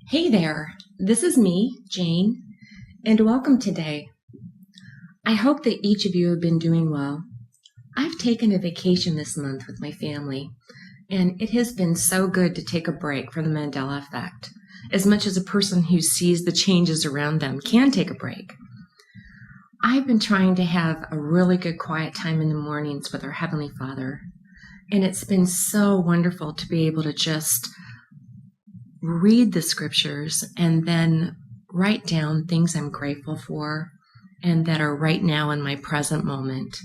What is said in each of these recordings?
Hey there, this is me, Jane, and welcome today. I hope that each of you have been doing well. I've taken a vacation this month with my family, and it has been so good to take a break from the Mandela Effect, as much as a person who sees the changes around them can take a break. I've been trying to have a really good quiet time in the mornings with our Heavenly Father, and it's been so wonderful to be able to just read the scriptures and then write down things I'm grateful for and that are right now in my present moment.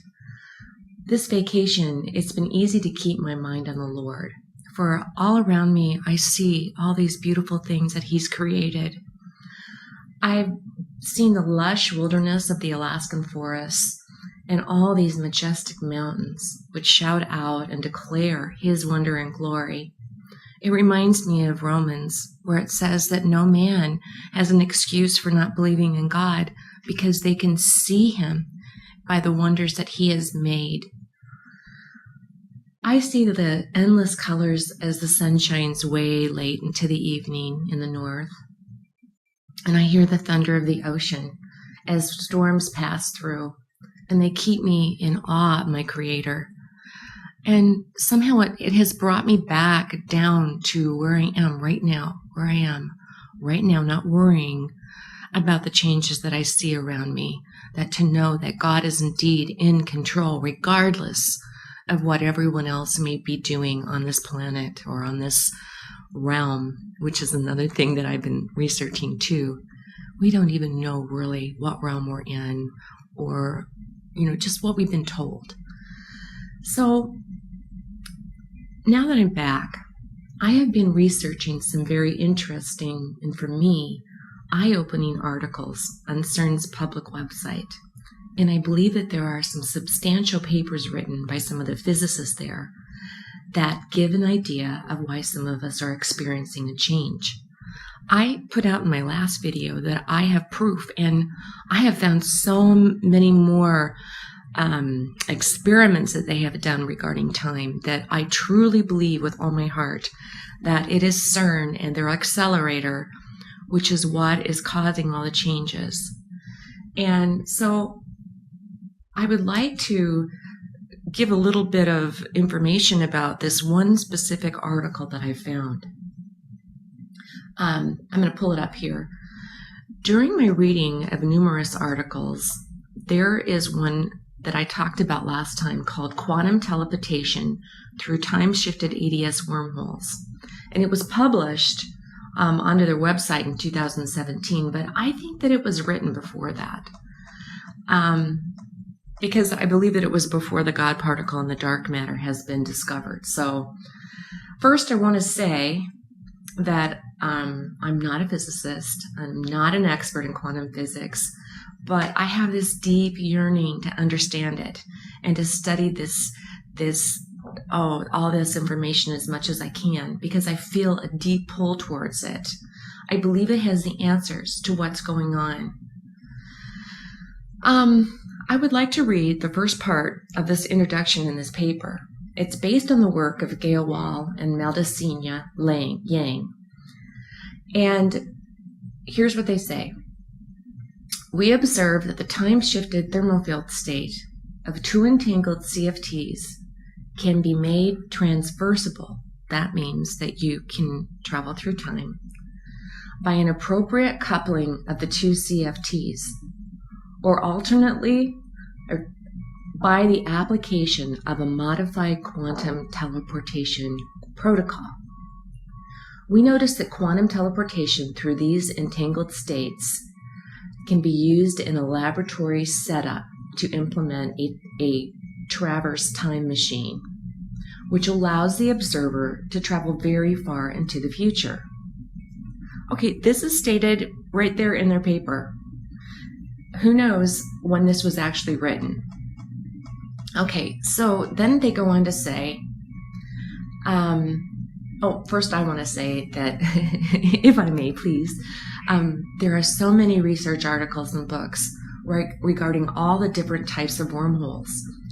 This vacation, it's been easy to keep my mind on the Lord. For all around me, I see all these beautiful things that He's created. I've seen the lush wilderness of the Alaskan forests and all these majestic mountains which shout out and declare His wonder and glory. It reminds me of Romans, where it says that no man has an excuse for not believing in God because they can see Him by the wonders that He has made. I see the endless colors as the sun shines way late into the evening in the north, and I hear the thunder of the ocean as storms pass through, and they keep me in awe of my Creator. And somehow it has brought me back down to where I am right now, not worrying about the changes that I see around me, that to know that God is indeed in control, regardless of what everyone else may be doing on this planet or on this realm, which is another thing that I've been researching too. We don't even know really what realm we're in or, just what we've been told. So now that I'm back, I have been researching some very interesting and, for me, eye-opening articles on CERN's public website. And I believe that there are some substantial papers written by some of the physicists there that give an idea of why some of us are experiencing a change. I put out in my last video that I have proof, and I have found so many more experiments that they have done regarding time that I truly believe with all my heart that it is CERN and their accelerator which is what is causing all the changes. And so I would like to give a little bit of information about this one specific article that I found. I'm going to pull it up here. During my reading of numerous articles, there is one that I talked about last time called Quantum Teleportation Through Time-Shifted ADS Wormholes. And it was published onto their website in 2017, but I think that it was written before that. Because I believe that it was before the God particle and the dark matter has been discovered. So first I want to say that I'm not a physicist. I'm not an expert in quantum physics. But I have this deep yearning to understand it and to study all this information as much as I can because I feel a deep pull towards it. I believe it has the answers to what's going on. I would like to read the first part of this introduction in this paper. It's based on the work of Gail Wall and Maldacena Yang. And here's what they say. We observe that the time-shifted thermofield state of two entangled CFTs can be made transversible. That means that you can travel through time by an appropriate coupling of the two CFTs, or alternately, by the application of a modified quantum teleportation protocol. We notice that quantum teleportation through these entangled states can be used in a laboratory setup to implement a traverse time machine, which allows the observer to travel very far into the future. Okay, this is stated right there in their paper. Who knows when this was actually written? Okay, so then they go on to say, first I want to say that, if I may please, there are so many research articles and books regarding all the different types of wormholes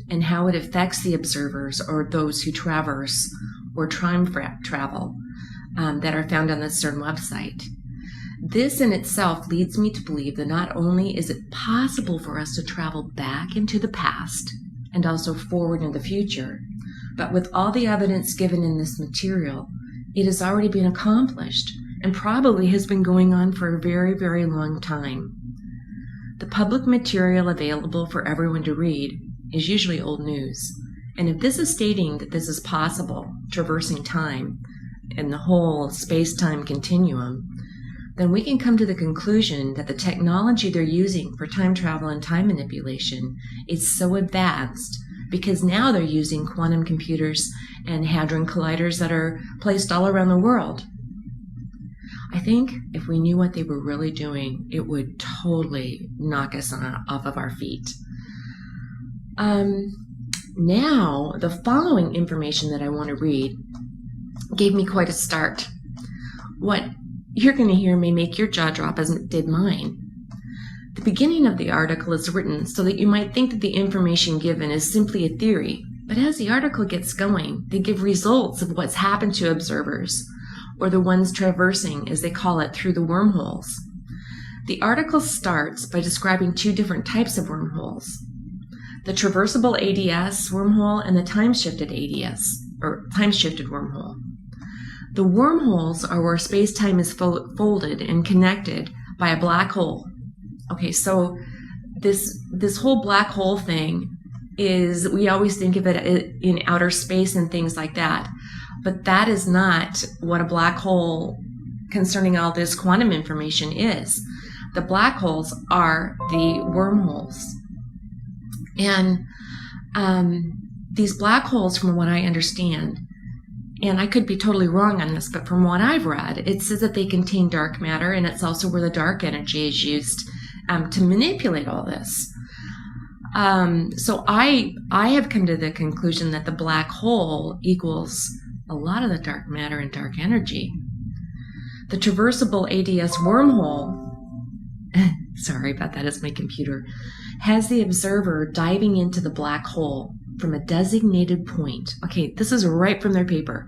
and how it affects the observers or those who traverse or time travel that are found on the CERN website. This in itself leads me to believe that not only is it possible for us to travel back into the past and also forward in the future, but with all the evidence given in this material, it has already been accomplished and probably has been going on for a very, very long time. The public material available for everyone to read is usually old news. And if this is stating that this is possible, traversing time and the whole space-time continuum, then we can come to the conclusion that the technology they're using for time travel and time manipulation is so advanced because now they're using quantum computers and hadron colliders that are placed all around the world. I think if we knew what they were really doing, it would totally knock us off of our feet. Now, the following information that I want to read gave me quite a start. What you're going to hear may make your jaw drop as it did mine. The beginning of the article is written so that you might think that the information given is simply a theory, but as the article gets going, they give results of what's happened to observers, or the ones traversing, as they call it, through the wormholes. The article starts by describing two different types of wormholes: the traversable ADS wormhole and the time-shifted ADS, or time-shifted wormhole. The wormholes are where space-time is folded and connected by a black hole. Okay, so this whole black hole thing is, we always think of it in outer space and things like that, but that is not what a black hole concerning all this quantum information is. The black holes are the wormholes. And these black holes, from what I understand, and I could be totally wrong on this, but from what I've read, it says that they contain dark matter, and it's also where the dark energy is used to manipulate all this. So I have come to the conclusion that the black hole equals a lot of the dark matter and dark energy. The traversable ADS wormhole, sorry about that, it's my computer, has the observer diving into the black hole from a designated point. Okay, this is right from their paper.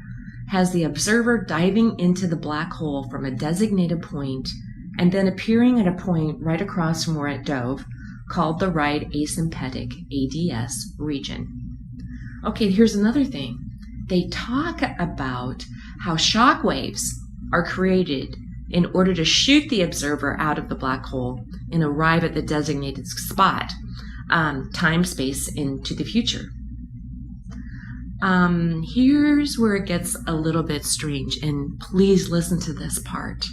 Has the observer diving into the black hole from a designated point and then appearing at a point right across from where it dove, called the right asymptotic ADS region. Okay, here's another thing. They talk about how shock waves are created in order to shoot the observer out of the black hole and arrive at the designated spot, time, space, into the future. Here's where it gets a little bit strange, and please listen to this part.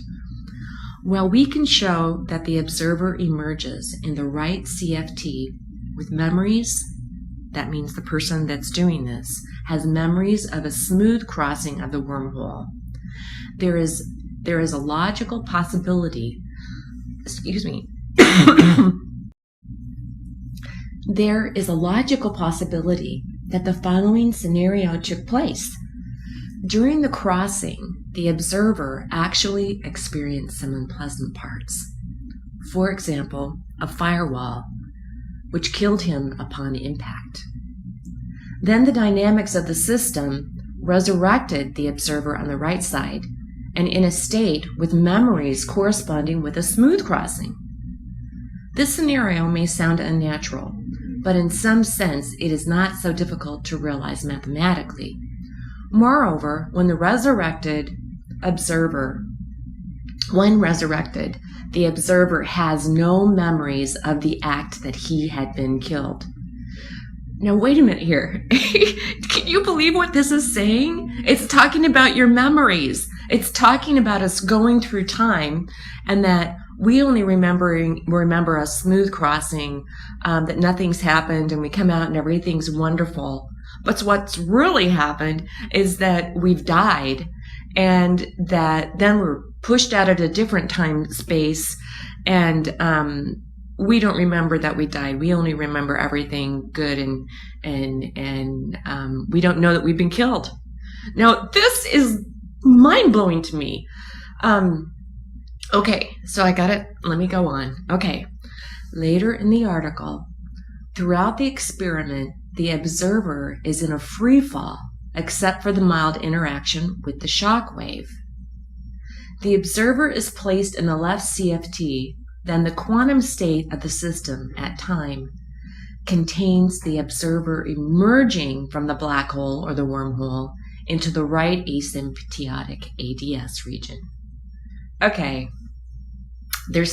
Well, we can show that the observer emerges in the right CFT with memories. That means the person that's doing this has memories of a smooth crossing of the wormhole. There is a logical possibility, there is a logical possibility that the following scenario took place. During the crossing, the observer actually experienced some unpleasant parts. For example, a firewall, which killed him upon impact. Then the dynamics of the system resurrected the observer on the right side, and in a state with memories corresponding with a smooth crossing. This scenario may sound unnatural, but in some sense it is not so difficult to realize mathematically. Moreover, when resurrected, the observer has no memories of the act that he had been killed. Now, wait a minute here. Can you believe what this is saying? It's talking about your memories. It's talking about us going through time, and that we only remember a smooth crossing, that nothing's happened, and we come out and everything's wonderful. But what's really happened is that we've died, and that then we're pushed out at a different time space, and we don't remember that we died. We only remember everything good, and we don't know that we've been killed. Now, this is mind-blowing to me. Okay, so I got it. Let me go on. Okay. Later in the article, throughout the experiment, the observer is in a free fall, except for the mild interaction with the shock wave. The observer is placed in the left CFT, then the quantum state of the system at time contains the observer emerging from the black hole or the wormhole into the right asymptotic ADS region. Okay, they're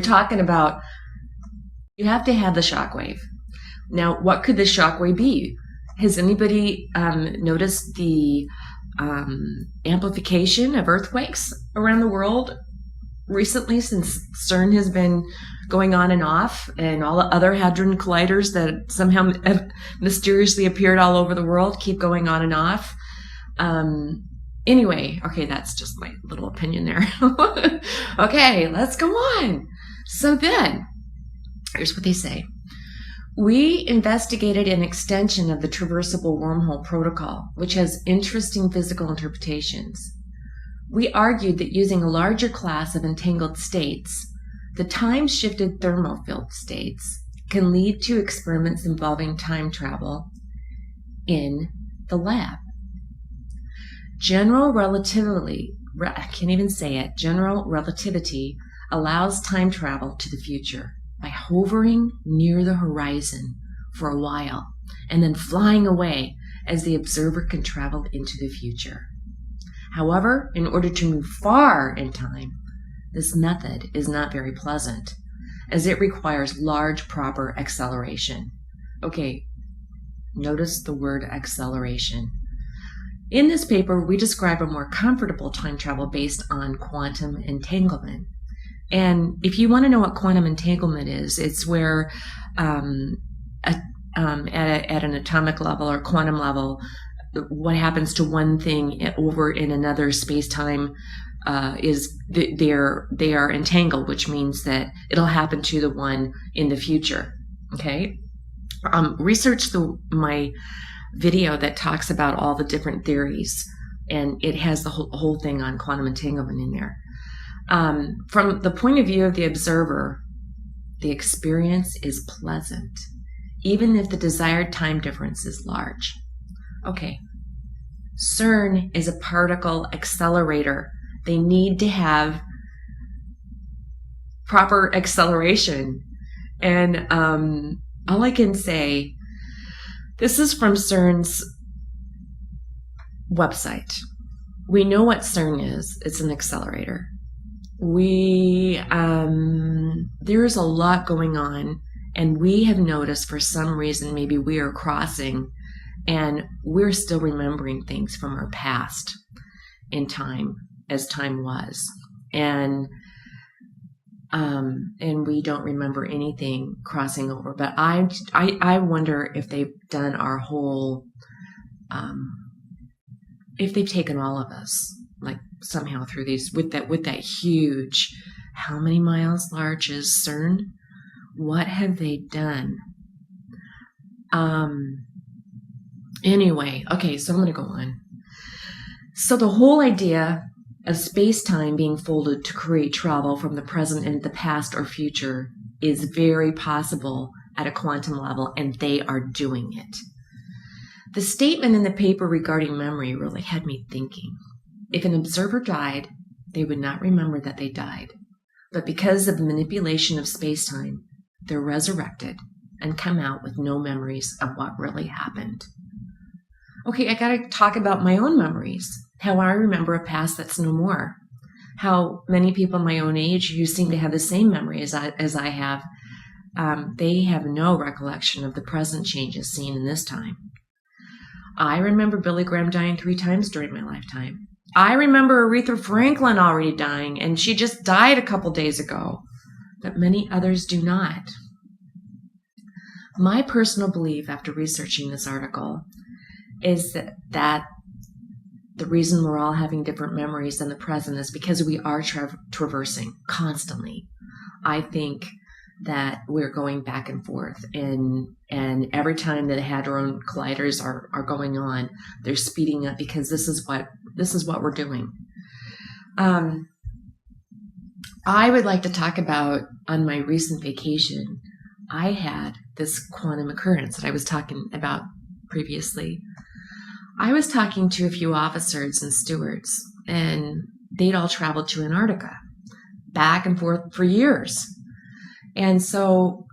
talking about you have to have the shockwave. Now, what could the shockwave be? Has anybody noticed the amplification of earthquakes around the world recently, since CERN has been going on and off, and all the other hadron colliders that somehow mysteriously appeared all over the world keep going on and off? Anyway, okay, that's just my little opinion there. Okay, let's go on. So then, here's what they say. We investigated an extension of the traversable wormhole protocol, which has interesting physical interpretations. We argued that using a larger class of entangled states, the time-shifted thermal-filled states, can lead to experiments involving time travel in the lab. General relativity allows time travel to the future by hovering near the horizon for a while and then flying away as the observer can travel into the future. However, in order to move far in time, this method is not very pleasant, as it requires large proper acceleration. Okay, notice the word acceleration. In this paper, we describe a more comfortable time travel based on quantum entanglement. And if you want to know what quantum entanglement is, it's where at an atomic level or quantum level, what happens to one thing over in another space-time is they are entangled, which means that it'll happen to the one in the future. Okay, research my video that talks about all the different theories, and it has the whole thing on quantum entanglement in there. From the point of view of the observer, the experience is pleasant, even if the desired time difference is large. Okay, CERN is a particle accelerator. They need to have proper acceleration. And all I can say, this is from CERN's website. We know what CERN is. It's an accelerator. There's a lot going on, and we have noticed for some reason maybe we are crossing and we're still remembering things from our past in time, as time was. And we don't remember anything crossing over. But I wonder if they've done our whole, if they've taken all of us, like somehow through these, with that huge, how many miles large is CERN? What have they done? Anyway, okay, so I'm going to go on. So the whole idea of space-time being folded to create travel from the present into the past or future is very possible at a quantum level, and they are doing it. The statement in the paper regarding memory really had me thinking. If an observer died, they would not remember that they died. But because of manipulation of space-time, they're resurrected and come out with no memories of what really happened. Okay, I got to talk about my own memories, how I remember a past that's no more, how many people my own age who seem to have the same memory as I have, they have no recollection of the present changes seen in this time. I remember Billy Graham dying 3 times during my lifetime. I remember Aretha Franklin already dying, and she just died a couple days ago, but many others do not. My personal belief after researching this article is that the reason we're all having different memories in the present is because we are traversing constantly. I think that we're going back and forth, and every time that the hadron colliders are going on, they're speeding up because this is what we're doing. I would like to talk about, on my recent vacation, I had this quantum occurrence that I was talking about previously. I was talking to a few officers and stewards, and they'd all traveled to Antarctica, back and forth for years. And so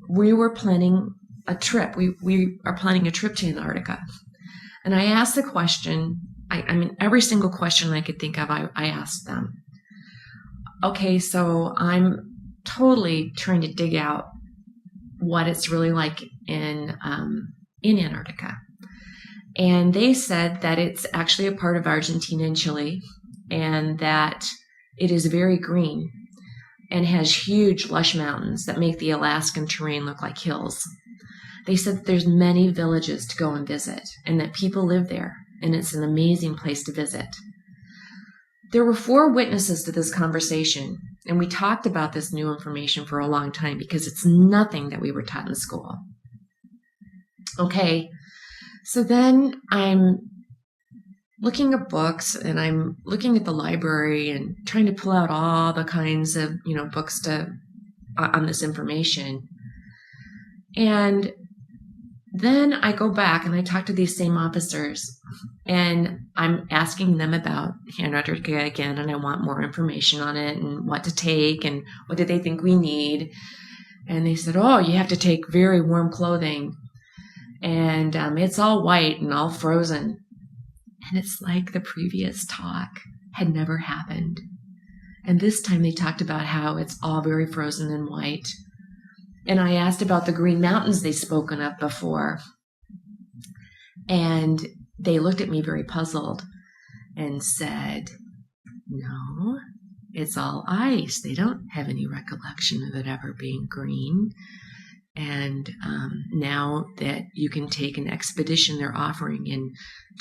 we were planning a trip. We are planning a trip to Antarctica. And I asked the question, I mean, every single question I could think of, I asked them. Okay, so I'm totally trying to dig out what it's really like in Antarctica. And they said that it's actually a part of Argentina and Chile, and that it is very green and has huge lush mountains that make the Alaskan terrain look like hills. They said that there's many villages to go and visit, and that people live there, and it's an amazing place to visit. There were 4 witnesses to this conversation, and we talked about this new information for a long time because it's nothing that we were taught in school. Okay, so then I'm looking at books, and I'm looking at the library and trying to pull out all the kinds of, books on this information. And then I go back and I talk to these same officers, and I'm asking them about Antarctica again, and I want more information on it and what to take and what do they think we need. And they said, oh, you have to take very warm clothing, and it's all white and all frozen. And it's like the previous talk had never happened. And this time they talked about how it's all very frozen and white. And I asked about the Green Mountains they'd spoken of before. And they looked at me very puzzled and said, no, it's all ice. They don't have any recollection of it ever being green. And now that you can take an expedition they're offering in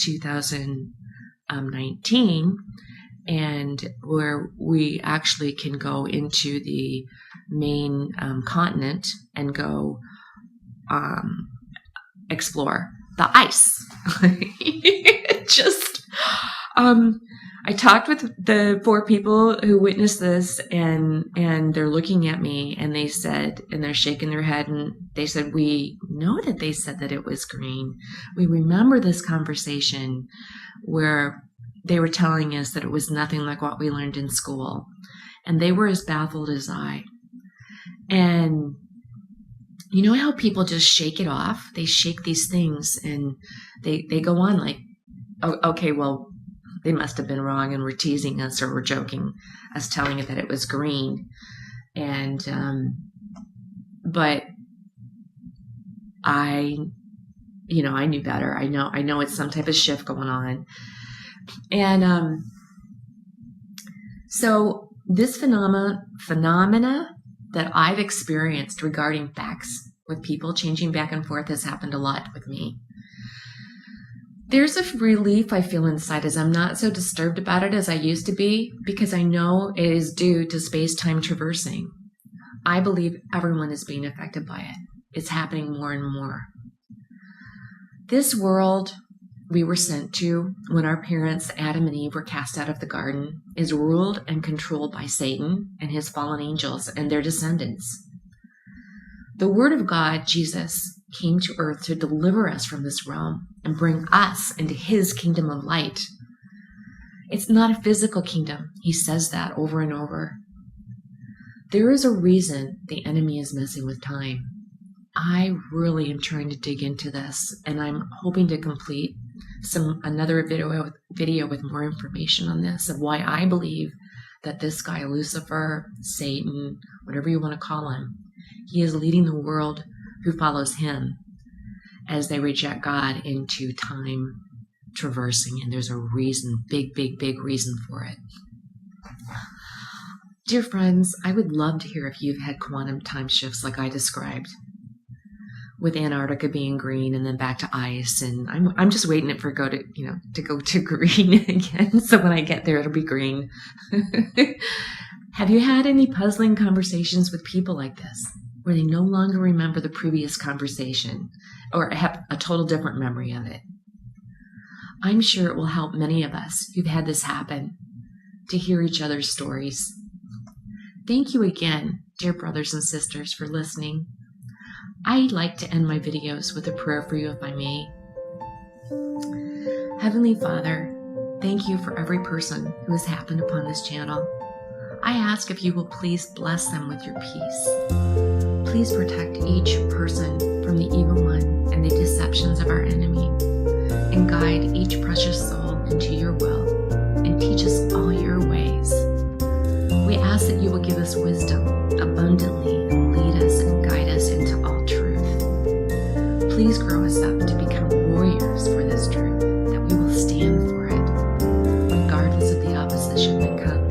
2019, and where we actually can go into the main continent and go explore the ice. I talked with the 4 people who witnessed this, and they're looking at me, and they said, and they're shaking their head, and they said, we know that they said that it was green. We remember this conversation where they were telling us that it was nothing like what we learned in school. And they were as baffled as I. And you know how people just shake it off? They shake these things and they go on like, oh, okay, well, they must have been wrong and were teasing us or were joking us, telling it that it was green. And, but I knew better. I know it's some type of shift going on. And, so this phenomena that I've experienced regarding facts with people changing back and forth has happened a lot with me. There's a relief I feel inside as I'm not so disturbed about it as I used to be, because I know it is due to space-time traversing. I believe everyone is being affected by it. It's happening more and more. This world we were sent to when our parents, Adam and Eve, were cast out of the garden, is ruled and controlled by Satan and his fallen angels and their descendants. The Word of God, Jesus, came to earth to deliver us from this realm and bring us into his kingdom of light. It's not a physical kingdom. He says that over and over. There is a reason the enemy is messing with time. I really am trying to dig into this, and I'm hoping to complete another video with more information on this, of why I believe that this guy, Lucifer, Satan, whatever you want to call him, he is leading the world who follows him as they reject God into time traversing, and there's a reason, big reason for it. Dear friends, I would love to hear if you've had quantum time shifts like I described, with Antarctica being green and then back to ice, and I'm just waiting for it to go to green again. So when I get there, it'll be green. Have you had any puzzling conversations with people like this, where they no longer remember the previous conversation or have a total different memory of it? I'm sure it will help many of us who've had this happen to hear each other's stories. Thank you again, dear brothers and sisters, for listening. I'd like to end my videos with a prayer for you, if I may. Heavenly Father, Thank you for every person who has happened upon this channel. I ask if you will please bless them with your peace. Please protect each person from the evil one and the deceptions of our enemy, and guide each precious soul into your will, and teach us all your ways. We ask that you will give us wisdom abundantly and lead us and guide us into all truth. Please grow us up to become warriors for this truth, that we will stand for it, regardless of the opposition that comes.